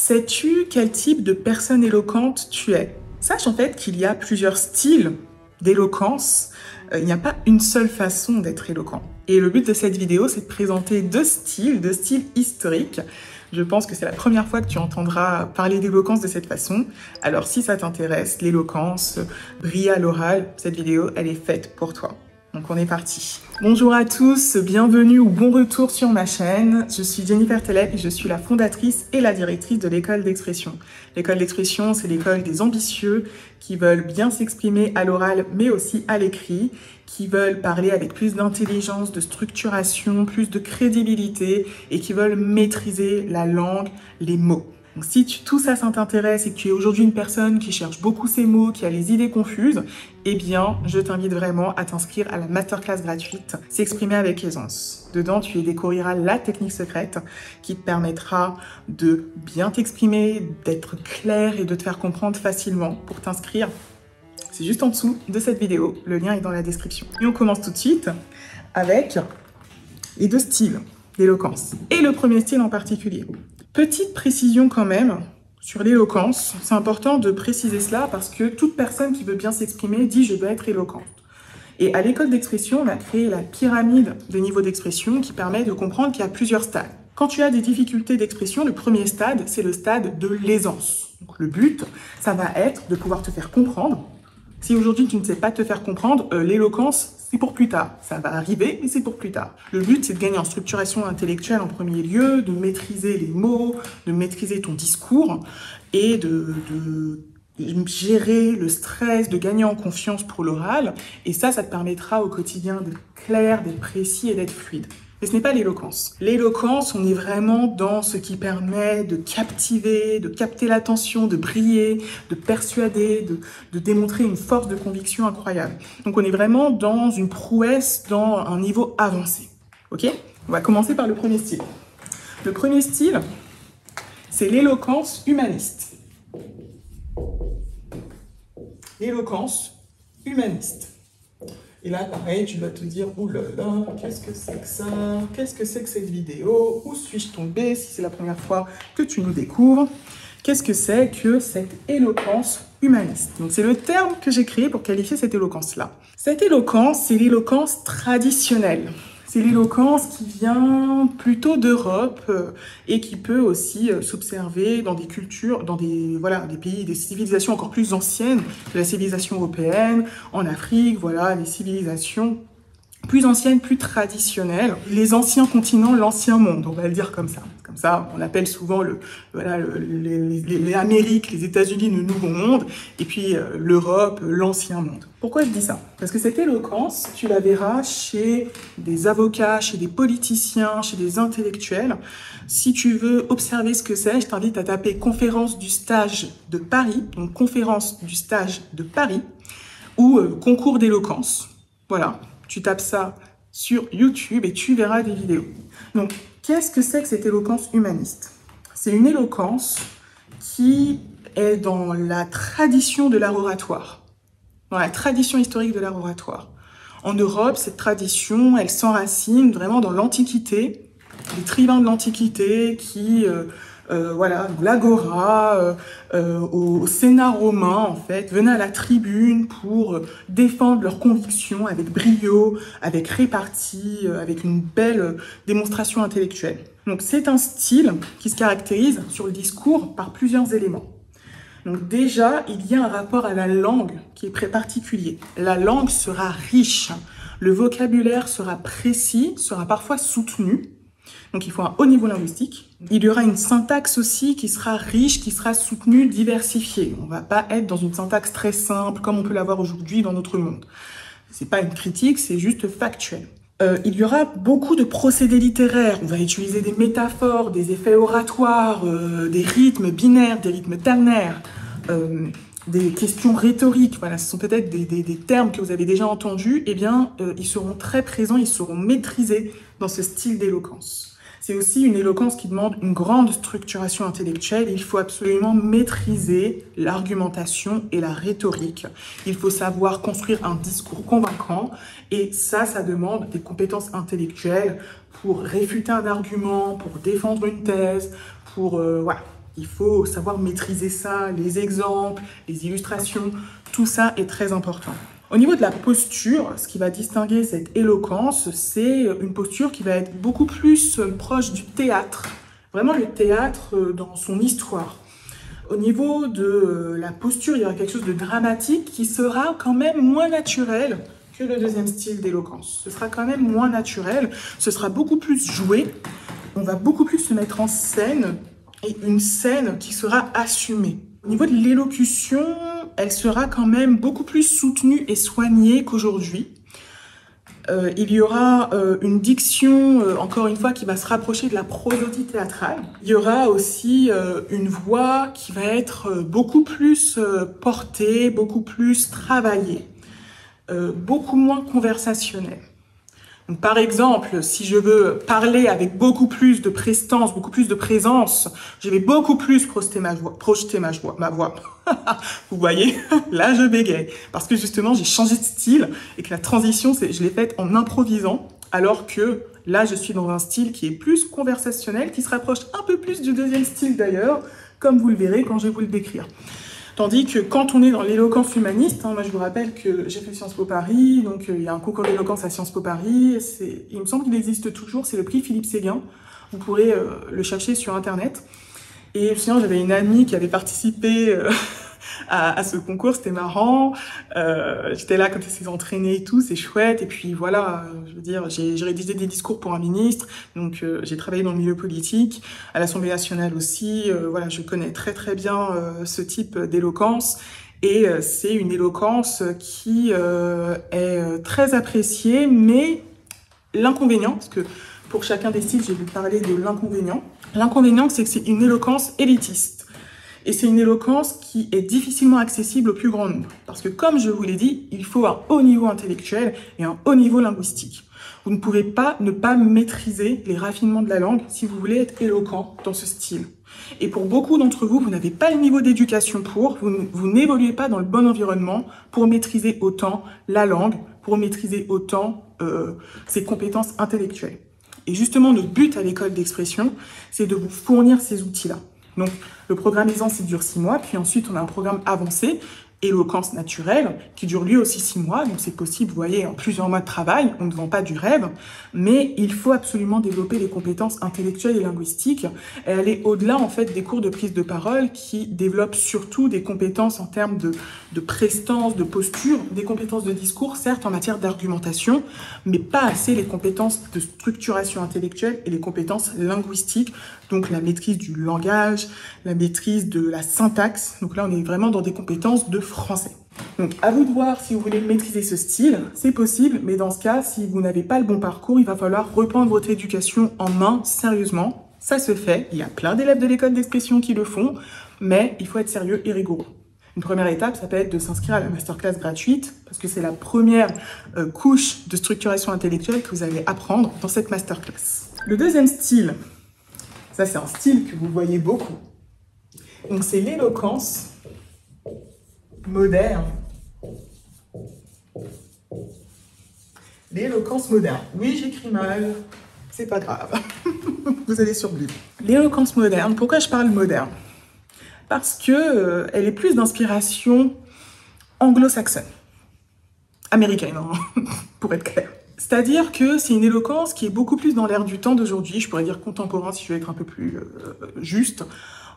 Sais-tu quel type de personne éloquente tu es? Sache en fait qu'il y a plusieurs styles d'éloquence. Il n'y a pas une seule façon d'être éloquent. Et le but de cette vidéo, c'est de présenter deux styles historiques. Je pense que c'est la première fois que tu entendras parler d'éloquence de cette façon. Alors si ça t'intéresse, l'éloquence, briller à l'oral, cette vidéo, elle est faite pour toi. Donc on est parti. Bonjour à tous, bienvenue ou bon retour sur ma chaîne. Je suis Jennifer Telep et je suis la fondatrice et la directrice de l'école d'expression. L'école d'expression, c'est l'école des ambitieux qui veulent bien s'exprimer à l'oral mais aussi à l'écrit, qui veulent parler avec plus d'intelligence, de structuration, plus de crédibilité et qui veulent maîtriser la langue, les mots. Donc si tout ça t'intéresse et que tu es aujourd'hui une personne qui cherche beaucoup ces mots, qui a les idées confuses, eh bien, je t'invite vraiment à t'inscrire à la masterclass gratuite S'exprimer avec aisance. Dedans, tu y découvriras la technique secrète qui te permettra de bien t'exprimer, d'être clair et de te faire comprendre facilement. Pour t'inscrire, c'est juste en dessous de cette vidéo. Le lien est dans la description. Et on commence tout de suite avec les deux styles d'éloquence. Et le premier style en particulier. Petite précision quand même sur l'éloquence, c'est important de préciser cela parce que toute personne qui veut bien s'exprimer dit « je dois être éloquente ». Et à l'école d'expression, on a créé la pyramide des niveaux d'expression qui permet de comprendre qu'il y a plusieurs stades. Quand tu as des difficultés d'expression, le premier stade, c'est le stade de l'aisance. Donc le but, ça va être de pouvoir te faire comprendre. Si aujourd'hui tu ne sais pas te faire comprendre, l'éloquence, c'est pour plus tard. Ça va arriver, mais c'est pour plus tard. Le but, c'est de gagner en structuration intellectuelle en premier lieu, de maîtriser les mots, de maîtriser ton discours et de gérer le stress, de gagner en confiance pour l'oral. Et ça te permettra au quotidien d'être clair, d'être précis et d'être fluide. Mais ce n'est pas l'éloquence. L'éloquence, on est vraiment dans ce qui permet de captiver, de capter l'attention, de briller, de persuader, de démontrer une force de conviction incroyable. Donc on est vraiment dans une prouesse, dans un niveau avancé. Ok? On va commencer par le premier style. Le premier style, c'est l'éloquence humaniste. L'éloquence humaniste. Et là, pareil, tu vas te dire, oh là là, qu'est-ce que c'est que ça? Qu'est-ce que c'est que cette vidéo? Où suis-je tombée si c'est la première fois que tu nous découvres? Qu'est-ce que c'est que cette éloquence humaniste? Donc, c'est le terme que j'ai créé pour qualifier cette éloquence-là. Cette éloquence, c'est l'éloquence traditionnelle. C'est l'éloquence qui vient plutôt d'Europe et qui peut aussi s'observer dans des cultures, dans des pays, des civilisations encore plus anciennes que la civilisation européenne, en Afrique, voilà, les civilisations plus anciennes, plus traditionnelles. Les anciens continents, l'ancien monde, on va le dire comme ça. Comme ça, on appelle souvent les Amériques, les États-Unis, le Nouveau Monde, et puis l'Europe, l'ancien monde. Pourquoi je dis ça? Parce que cette éloquence, tu la verras chez des avocats, chez des politiciens, chez des intellectuels. Si tu veux observer ce que c'est, je t'invite à taper conférence du stage de Paris, donc conférence du stage de Paris, ou concours d'éloquence. Voilà. Tu tapes ça sur YouTube et tu verras des vidéos. Donc, qu'est-ce que c'est que cette éloquence humaniste? C'est une éloquence qui est dans la tradition de l'art oratoire, dans la tradition historique de l'art oratoire. En Europe, cette tradition, elle s'enracine vraiment dans l'Antiquité, les tribuns de l'Antiquité qui... l'agora, au Sénat romain, en fait, venaient à la tribune pour défendre leurs convictions avec brio, avec répartie, avec une belle démonstration intellectuelle. Donc c'est un style qui se caractérise sur le discours par plusieurs éléments. Donc déjà, il y a un rapport à la langue qui est très particulier. La langue sera riche, le vocabulaire sera précis, sera parfois soutenu. Donc il faut un haut niveau linguistique. Il y aura une syntaxe aussi qui sera riche, qui sera soutenue, diversifiée. On ne va pas être dans une syntaxe très simple comme on peut l'avoir aujourd'hui dans notre monde. C'est pas une critique, c'est juste factuel. Il y aura beaucoup de procédés littéraires. On va utiliser des métaphores, des effets oratoires, des rythmes binaires, des rythmes ternaires, des questions rhétoriques. Voilà, ce sont peut-être des termes que vous avez déjà entendus. Eh bien, ils seront très présents, ils seront maîtrisés dans ce style d'éloquence. C'est aussi une éloquence qui demande une grande structuration intellectuelle. Il faut absolument maîtriser l'argumentation et la rhétorique. Il faut savoir construire un discours convaincant. Et ça demande des compétences intellectuelles pour réfuter un argument, pour défendre une thèse, pour... voilà. Il faut savoir maîtriser ça, les exemples, les illustrations, tout ça est très important. Au niveau de la posture, ce qui va distinguer cette éloquence, c'est une posture qui va être beaucoup plus proche du théâtre. Vraiment le théâtre dans son histoire. Au niveau de la posture, il y aura quelque chose de dramatique qui sera quand même moins naturel que le deuxième style d'éloquence. Ce sera quand même moins naturel, ce sera beaucoup plus joué, on va beaucoup plus se mettre en scène, et une scène qui sera assumée. Au niveau de l'élocution, elle sera quand même beaucoup plus soutenue et soignée qu'aujourd'hui. Il y aura une diction, encore une fois, qui va se rapprocher de la prosodie théâtrale. Il y aura aussi une voix qui va être beaucoup plus portée, beaucoup plus travaillée, beaucoup moins conversationnelle. Donc, par exemple, si je veux parler avec beaucoup plus de prestance, beaucoup plus de présence, je vais beaucoup plus projeter ma voix. Vous voyez, là je bégaye. Parce que justement, j'ai changé de style et que la transition, je l'ai faite en improvisant, alors que là, je suis dans un style qui est plus conversationnel, qui se rapproche un peu plus du deuxième style d'ailleurs, comme vous le verrez quand je vais vous le décrire. Tandis que quand on est dans l'éloquence humaniste, moi je vous rappelle que j'ai fait Sciences Po Paris, donc il y a un concours d'éloquence à Sciences Po Paris, il me semble qu'il existe toujours, c'est le prix Philippe Séguin, vous pourrez le chercher sur internet. Et sinon j'avais une amie qui avait participé à ce concours, c'était marrant, j'étais là quand elle s'est entraînée et tout, c'est chouette, et puis voilà, je veux dire, j'ai rédigé des discours pour un ministre, donc j'ai travaillé dans le milieu politique, à l'Assemblée nationale aussi, voilà, je connais très très bien ce type d'éloquence, et c'est une éloquence qui est très appréciée, mais l'inconvénient, parce que pour chacun des styles, j'ai vous parler de l'inconvénient, c'est que c'est une éloquence élitiste. Et c'est une éloquence qui est difficilement accessible au plus grand nombre. Parce que comme je vous l'ai dit, il faut un haut niveau intellectuel et un haut niveau linguistique. Vous ne pouvez pas ne pas maîtriser les raffinements de la langue si vous voulez être éloquent dans ce style. Et pour beaucoup d'entre vous, vous n'avez pas le niveau d'éducation vous n'évoluez pas dans le bon environnement pour maîtriser autant la langue, pour maîtriser autant ses compétences intellectuelles. Et justement, notre but à l'école d'expression, c'est de vous fournir ces outils-là. Donc, le programme Aisance, il dure 6 mois, puis ensuite, on a un programme avancé, éloquence naturelle, qui dure lui aussi 6 mois, donc c'est possible, vous voyez, en plusieurs mois de travail, on ne vend pas du rêve, mais il faut absolument développer les compétences intellectuelles et linguistiques, et aller au-delà, en fait, des cours de prise de parole, qui développent surtout des compétences en termes de prestance, de posture, des compétences de discours, certes, en matière d'argumentation, mais pas assez les compétences de structuration intellectuelle et les compétences linguistiques, donc la maîtrise du langage, la maîtrise de la syntaxe. Donc là, on est vraiment dans des compétences de français. Donc à vous de voir si vous voulez maîtriser ce style, c'est possible, mais dans ce cas, si vous n'avez pas le bon parcours, il va falloir reprendre votre éducation en main sérieusement. Ça se fait, il y a plein d'élèves de l'école d'expression qui le font, mais il faut être sérieux et rigoureux. Une première étape, ça peut être de s'inscrire à la masterclass gratuite, parce que c'est la première couche de structuration intellectuelle que vous allez apprendre dans cette masterclass. Le deuxième style, ça, c'est un style que vous voyez beaucoup. Donc, c'est l'éloquence moderne. L'éloquence moderne. Oui, j'écris mal. C'est pas grave. Vous allez survivre. L'éloquence moderne. Pourquoi je parle moderne? Parce que elle est plus d'inspiration anglo-saxonne. Américaine, hein, pour être clair. C'est-à-dire que c'est une éloquence qui est beaucoup plus dans l'air du temps d'aujourd'hui, je pourrais dire contemporain si je veux être un peu plus juste.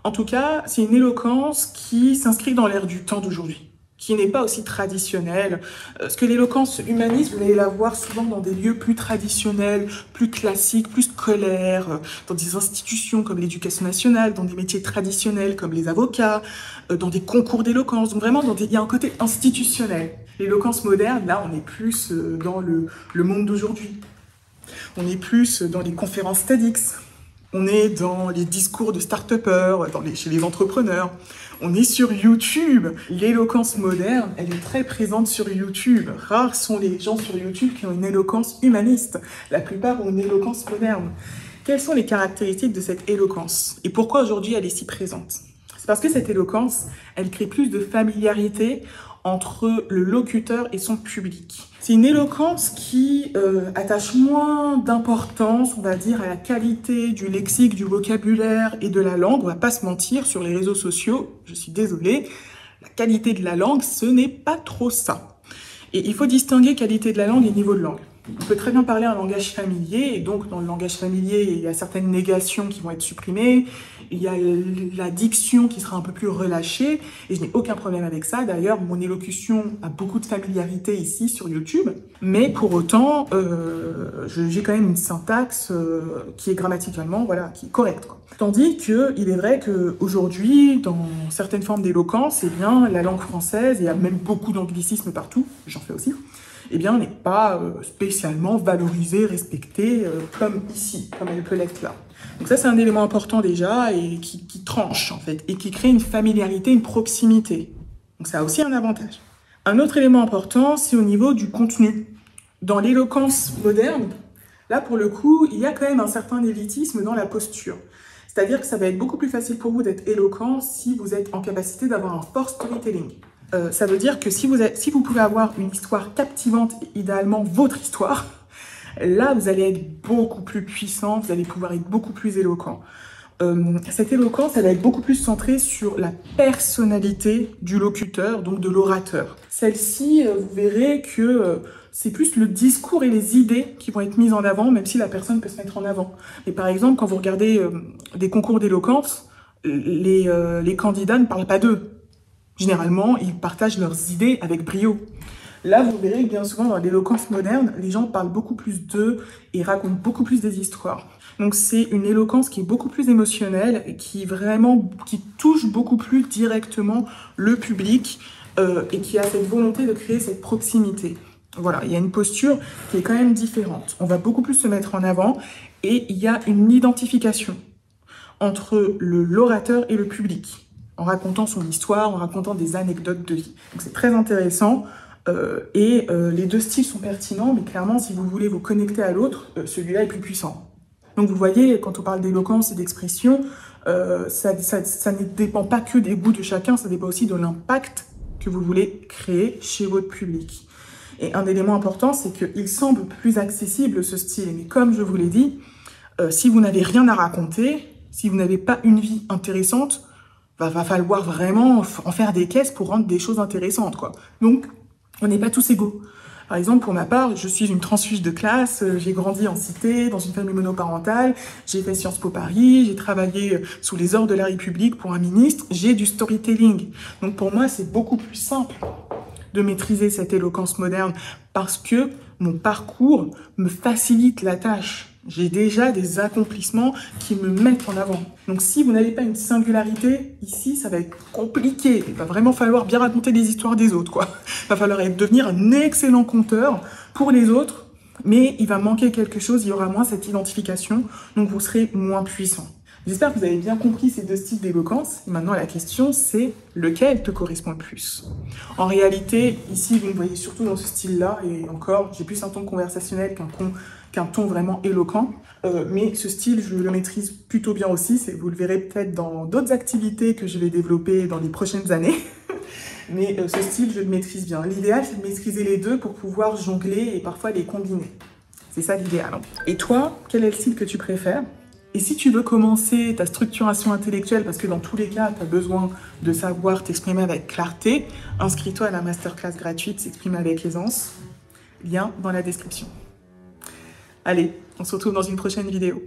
En tout cas, c'est une éloquence qui s'inscrit dans l'air du temps d'aujourd'hui, qui n'est pas aussi traditionnelle. Parce que l'éloquence humaniste, vous allez la voir souvent dans des lieux plus traditionnels, plus classiques, plus scolaires, dans des institutions comme l'éducation nationale, dans des métiers traditionnels comme les avocats, dans des concours d'éloquence. Donc vraiment, il y a un côté institutionnel. L'éloquence moderne, là, on est plus dans le monde d'aujourd'hui. On est plus dans les conférences TEDx. On est dans les discours de start-upers, chez les entrepreneurs. On est sur YouTube. L'éloquence moderne, elle est très présente sur YouTube. Rares sont les gens sur YouTube qui ont une éloquence humaniste. La plupart ont une éloquence moderne. Quelles sont les caractéristiques de cette éloquence? Et pourquoi aujourd'hui elle est si présente? C'est parce que cette éloquence, elle crée plus de familiarité entre le locuteur et son public. C'est une éloquence qui attache moins d'importance, on va dire, à la qualité du lexique, du vocabulaire et de la langue. On va pas se mentir, sur les réseaux sociaux, je suis désolée, la qualité de la langue, ce n'est pas trop ça. Et il faut distinguer qualité de la langue et niveau de langue. On peut très bien parler un langage familier, et donc dans le langage familier, il y a certaines négations qui vont être supprimées, il y a la diction qui sera un peu plus relâchée, et je n'ai aucun problème avec ça. D'ailleurs, mon élocution a beaucoup de familiarité ici sur YouTube, mais pour autant, j'ai quand même une syntaxe qui est grammaticalement, voilà, qui est correcte, quoi. Tandis qu'il est vrai qu'aujourd'hui, dans certaines formes d'éloquence, eh bien, la langue française, il y a même beaucoup d'anglicismes partout, j'en fais aussi, eh bien, n'est pas spécialement valorisée, respectée comme ici, comme elle peut l'être là. Donc ça, c'est un élément important déjà et qui tranche, en fait, et qui crée une familiarité, une proximité. Donc ça a aussi un avantage. Un autre élément important, c'est au niveau du contenu. Dans l'éloquence moderne, là, pour le coup, il y a quand même un certain élitisme dans la posture. C'est-à-dire que ça va être beaucoup plus facile pour vous d'être éloquent si vous êtes en capacité d'avoir un fort storytelling. Ça veut dire que si vous pouvez avoir une histoire captivante, et idéalement votre histoire, là vous allez être beaucoup plus puissant, vous allez pouvoir être beaucoup plus éloquent. Cette éloquence, elle va être beaucoup plus centrée sur la personnalité du locuteur, donc de l'orateur. Celle-ci, vous verrez que c'est plus le discours et les idées qui vont être mises en avant, même si la personne peut se mettre en avant. Et par exemple, quand vous regardez des concours d'éloquence, les candidats ne parlent pas d'eux. Généralement, ils partagent leurs idées avec brio. Là, vous verrez que bien souvent, dans l'éloquence moderne, les gens parlent beaucoup plus d'eux et racontent beaucoup plus des histoires. Donc, c'est une éloquence qui est beaucoup plus émotionnelle et qui touche beaucoup plus directement le public et qui a cette volonté de créer cette proximité. Voilà, il y a une posture qui est quand même différente. On va beaucoup plus se mettre en avant et il y a une identification entre l'orateur et le public, en racontant son histoire, en racontant des anecdotes de vie. Donc c'est très intéressant les deux styles sont pertinents, mais clairement, si vous voulez vous connecter à l'autre, celui-là est plus puissant. Donc vous voyez, quand on parle d'éloquence et d'expression, ça ne dépend pas que des goûts de chacun, ça dépend aussi de l'impact que vous voulez créer chez votre public. Et un élément important, c'est qu'il semble plus accessible ce style, mais comme je vous l'ai dit, si vous n'avez rien à raconter, si vous n'avez pas une vie intéressante, va falloir vraiment en faire des caisses pour rendre des choses intéressantes, quoi. Donc, on n'est pas tous égaux. Par exemple, pour ma part, je suis une transfuge de classe, j'ai grandi en cité, dans une famille monoparentale, j'ai fait Sciences Po Paris, j'ai travaillé sous les ordres de la République pour un ministre, j'ai du storytelling. Donc pour moi, c'est beaucoup plus simple de maîtriser cette éloquence moderne parce que mon parcours me facilite la tâche. J'ai déjà des accomplissements qui me mettent en avant. Donc si vous n'avez pas une singularité, ici, ça va être compliqué. Il va vraiment falloir bien raconter les histoires des autres, quoi. Il va falloir devenir un excellent conteur pour les autres, mais il va manquer quelque chose, il y aura moins cette identification, donc vous serez moins puissant. J'espère que vous avez bien compris ces deux styles d'éloquence. Maintenant, la question, c'est lequel te correspond le plus. En réalité, ici, vous me voyez surtout dans ce style-là, et encore, j'ai plus un ton conversationnel qu'un ton vraiment éloquent. Mais ce style, je le maîtrise plutôt bien aussi. Vous le verrez peut-être dans d'autres activités que je vais développer dans les prochaines années. Mais ce style, je le maîtrise bien. L'idéal, c'est de maîtriser les deux pour pouvoir jongler et parfois les combiner. C'est ça l'idéal. Et toi, quel est le style que tu préfères ? Et si tu veux commencer ta structuration intellectuelle, parce que dans tous les cas, tu as besoin de savoir t'exprimer avec clarté, inscris-toi à la masterclass gratuite S'exprimer avec aisance. Lien dans la description. Allez, on se retrouve dans une prochaine vidéo.